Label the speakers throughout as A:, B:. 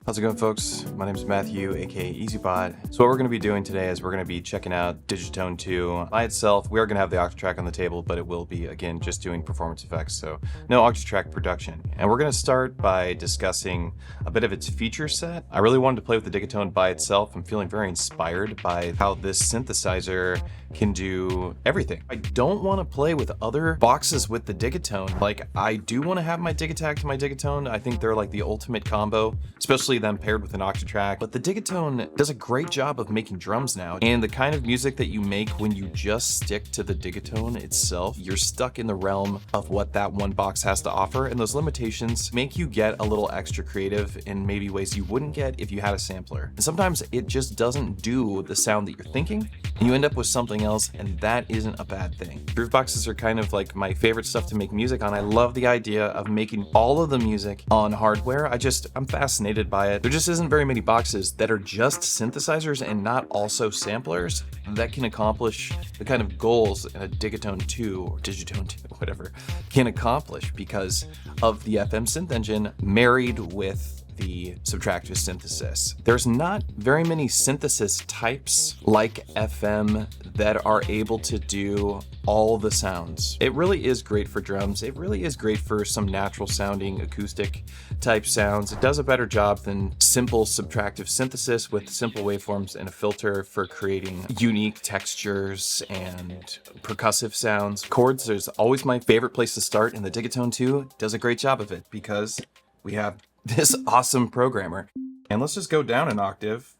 A: How's it going, folks? My name is Matthew, aka EZBOT. So what we're going to be doing today is we're going to be checking out Digitone 2 by itself. We are going to have the Octatrack on the table, but it will be, again, just doing performance effects, so no Octatrack production. And we're going to start by discussing a bit of its feature set. I really wanted to play with the Digitone by itself. I'm feeling very inspired by how this synthesizer can do everything. I don't want to play with other boxes with the Digitone. Like, I do want to have my Digitac to my Digitone. I think they're like the ultimate combo, especially them paired with an Octatrack. But the Digitone does a great job of making drums now, and the kind of music that you make when you just stick to the Digitone itself, you're stuck in the realm of what that one box has to offer, and those limitations make you get a little extra creative in maybe ways you wouldn't get if you had a sampler. And sometimes it just doesn't do the sound that you're thinking, and you end up with something else, and that isn't a bad thing. Groove boxes are kind of like my favorite stuff to make music on. I love the idea of making all of the music on hardware. I'm fascinated by it. There just isn't very many boxes that are just synthesizers and not also samplers that can accomplish the kind of goals a Digitone 2 or Digitone 2, whatever, can accomplish because of the FM synth engine married with the subtractive synthesis. There's not very many synthesis types like FM that are able to do all the sounds. It really is great for drums. It really is great for some natural sounding acoustic type sounds. It does a better job than simple subtractive synthesis with simple waveforms and a filter for creating unique textures and percussive sounds. Chords is always my favorite place to start, and the Digitone 2 does a great job of it because we have this awesome programmer. And let's just go down an octave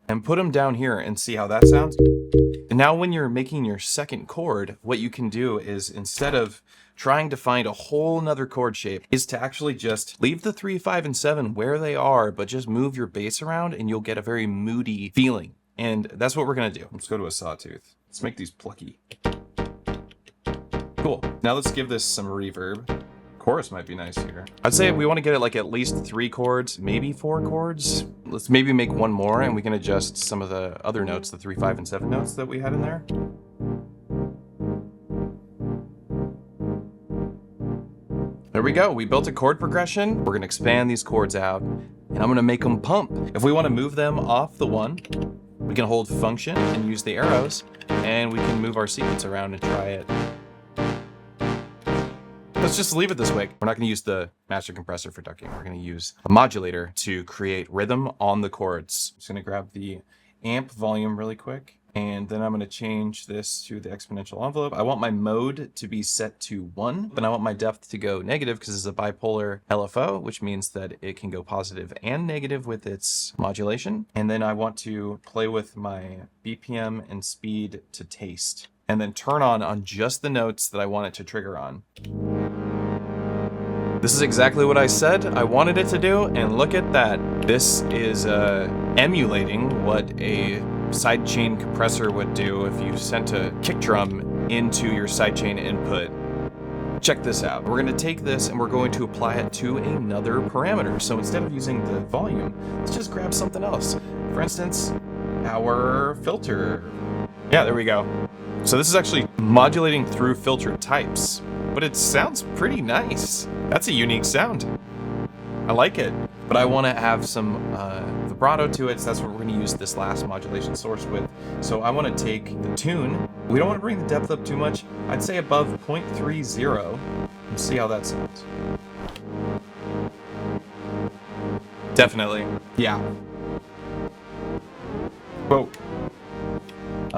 A: and put them down here and see how that sounds. And now when you're making your second chord, what you can do is, instead of trying to find a whole nother chord shape, is to actually just leave the 3, 5, and 7 where they are, but just move your bass around and you'll get a very moody feeling. And that's what we're gonna do. Let's go to a sawtooth. Let's make these plucky. Cool. Now let's give this some reverb. Chorus might be nice here. I'd say we want to get it like at least 3 chords, maybe 4 chords. Let's maybe make one more and we can adjust some of the other notes, the 3, 5, and 7 notes that we had in there. There we go. We built a chord progression. We're going to expand these chords out and I'm going to make them pump. If we want to move them off the one, we can hold function and use the arrows, and we can move our sequence around and try it. Let's just leave it this way. We're not going to use the master compressor for ducking. We're going to use a modulator to create rhythm on the chords. I'm just going to grab the amp volume really quick, and then I'm going to change this to the exponential envelope. I want my mode to be set to 1, but I want my depth to go negative because it's a bipolar LFO, which means that it can go positive and negative with its modulation. And then I want to play with my BPM and speed to taste, and then turn on just the notes that I want it to trigger on. This is exactly what I said I wanted it to do, and look at that. This is emulating what a sidechain compressor would do if you sent a kick drum into your sidechain input. Check this out. We're going to take this and we're going to apply it to another parameter. So instead of using the volume, let's just grab something else. For instance, our filter. Yeah, there we go. So this is actually modulating through filter types, but it sounds pretty nice. That's a unique sound. I like it, but I want to have some vibrato to it, so that's what we're going to use this last modulation source with. So I want to take the tune. We don't want to bring the depth up too much. I'd say above 0.30 and see how that sounds. Definitely. Yeah. Whoa.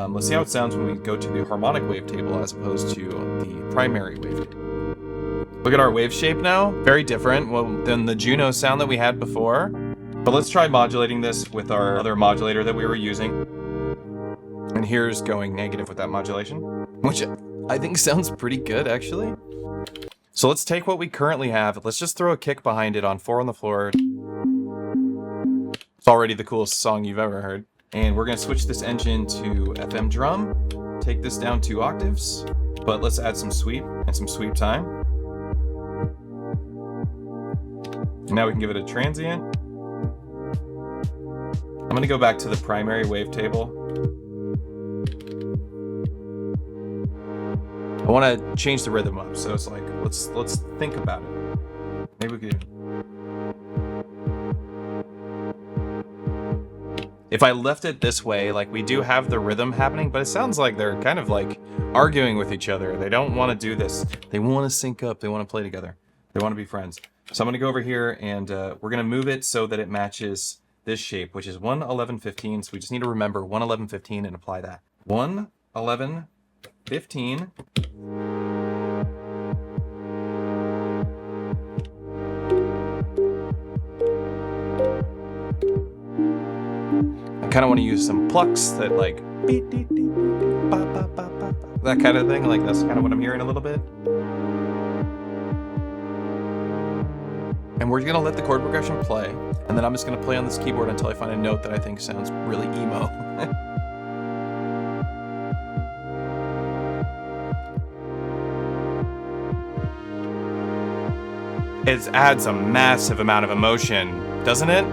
A: Let's see how it sounds when we go to the harmonic wavetable as opposed to the primary wavetable. Look at our wave shape now. Very different than the Juno sound that we had before. But let's try modulating this with our other modulator that we were using. And here's going negative with that modulation, which I think sounds pretty good, actually. So let's take what we currently have. Let's just throw a kick behind it on 4 on the Floor. It's already the coolest song you've ever heard. And we're going to switch this engine to FM drum, take this down 2 octaves, but let's add some sweep and some sweep time. And now we can give it a transient. I'm going to go back to the primary wavetable. I want to change the rhythm up, so it's like, let's think about it. Maybe we could If I left it this way, like we do have the rhythm happening, but it sounds like they're kind of like arguing with each other. They don't want to do this. They want to sync up. They want to play together. They want to be friends. So I'm going to go over here and we're going to move it so that it matches this shape, which is 1:11:15. So we just need to remember 1:11:15 and apply that. 1:11:15. I kind of want to use some plucks that like that kind of thing. Like that's kind of what I'm hearing a little bit. And we're gonna let the chord progression play, and then I'm just gonna play on this keyboard until I find a note that I think sounds really emo. It adds a massive amount of emotion, doesn't it?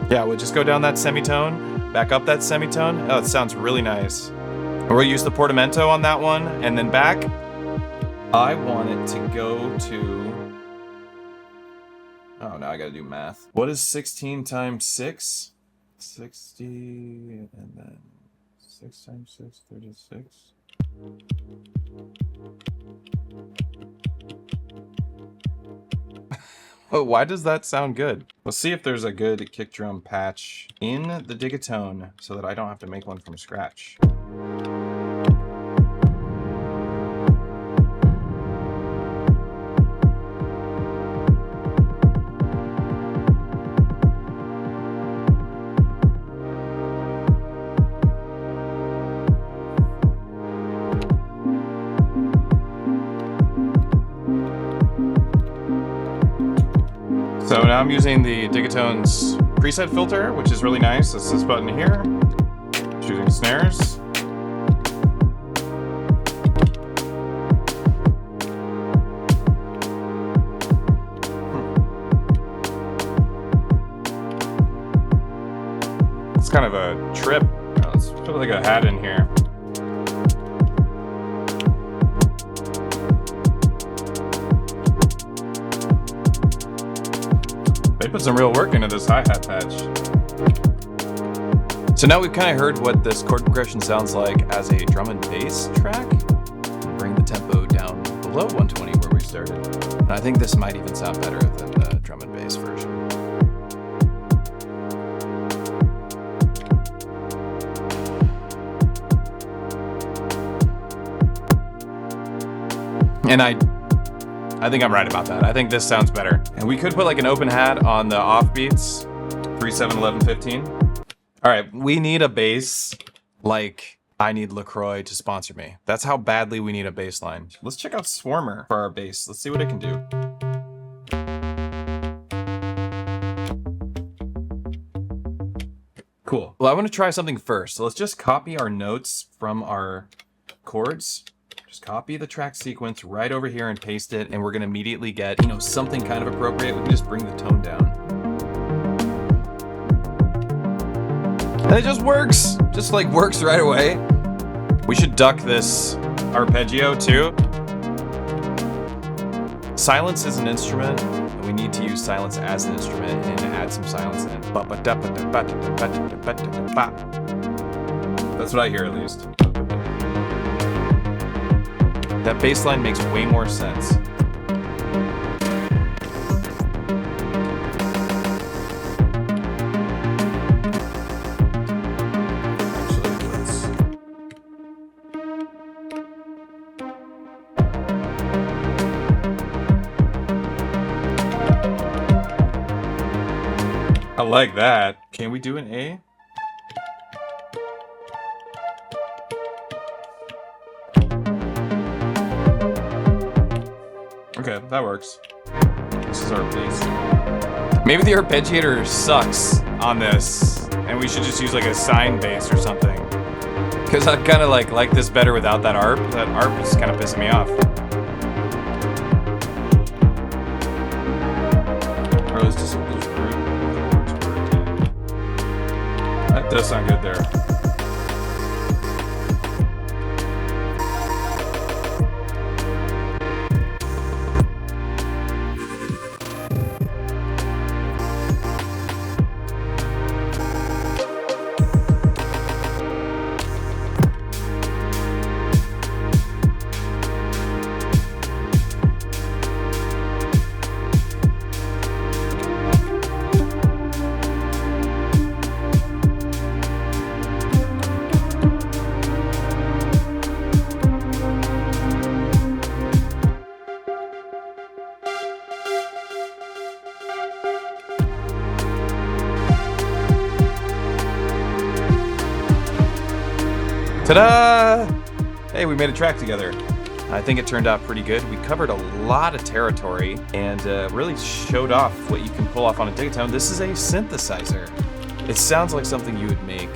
A: Yeah, we'll just go down that semitone, back up that semitone. Oh, it sounds really nice. And we'll use the portamento on that one, and then back. I want it to go to... Oh, now I gotta do math. What is 16 times 6? 60, and then 6 times 6, 36. Oh, why does that sound good? Let's see if there's a good kick drum patch in the Digitone so that I don't have to make one from scratch. So now I'm using the Digitone's preset filter, which is really nice. It's this button here. Choosing snares. It's kind of a trip. Let's put like a hat in here. They put some real work into this hi-hat patch. So now we've kind of heard what this chord progression sounds like as a drum and bass track. Bring the tempo down below 120 where we started. And I think this might even sound better than the drum and bass version. And I think I'm right about that. I think this sounds better. And we could put like an open hat on the offbeats, 3, 7, 11, 15. All right, we need a bass like I need LaCroix to sponsor me. That's how badly we need a bass line. Let's check out Swarmer for our bass. Let's see what it can do. Cool. Well, I want to try something first. So let's just copy our notes from our chords. Just copy the track sequence right over here and paste it, and we're gonna immediately get, you know, something kind of appropriate. We can just bring the tone down. And it just works. Just like works right away. We should duck this arpeggio too. Silence is an instrument, and we need to use silence as an instrument and add some silence in it. That's what I hear at least. That bass line makes way more sense. I like that. Can we do an A? Okay, that works. This is our bass. Maybe the arpeggiator sucks on this, and we should just use like a sine bass or something. Because I kind of like this better without that arp. That arp is kind of pissing me off. Or let's just that does sound good there. Ta-da! Hey, we made a track together. I think it turned out pretty good. We covered a lot of territory and really showed off what you can pull off on a Digitone. This is a synthesizer. It sounds like something you would make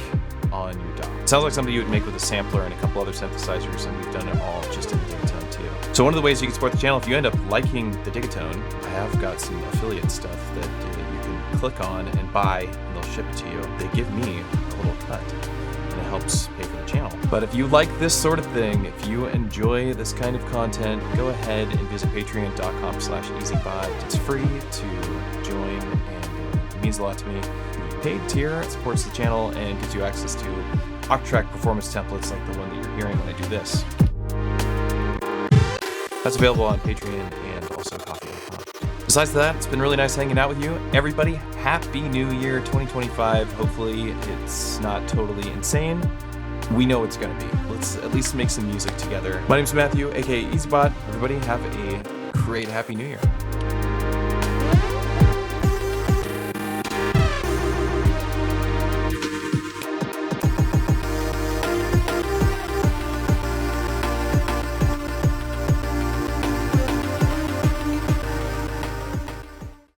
A: on your DAW. It sounds like something you would make with a sampler and a couple other synthesizers, and we've done it all just in the Digitone too. So one of the ways you can support the channel, if you end up liking the Digitone, I have got some affiliate stuff that you can click on and buy, and they'll ship it to you. They give me a little cut, and it helps pay for the channel. But if you like this sort of thing, if you enjoy this kind of content, go ahead and visit patreon.com/EZBOT. It's free to join, and it means a lot to me. The paid tier supports the channel and gives you access to Octatrack performance templates like the one that you're hearing when I do this. That's available on Patreon and also Coffee.com. Besides that, it's been really nice hanging out with you. Everybody, Happy New Year 2025. Hopefully it's not totally insane. We know it's gonna be. Let's at least make some music together. My name's Matthew, aka EZBOT. Everybody have a great Happy New Year.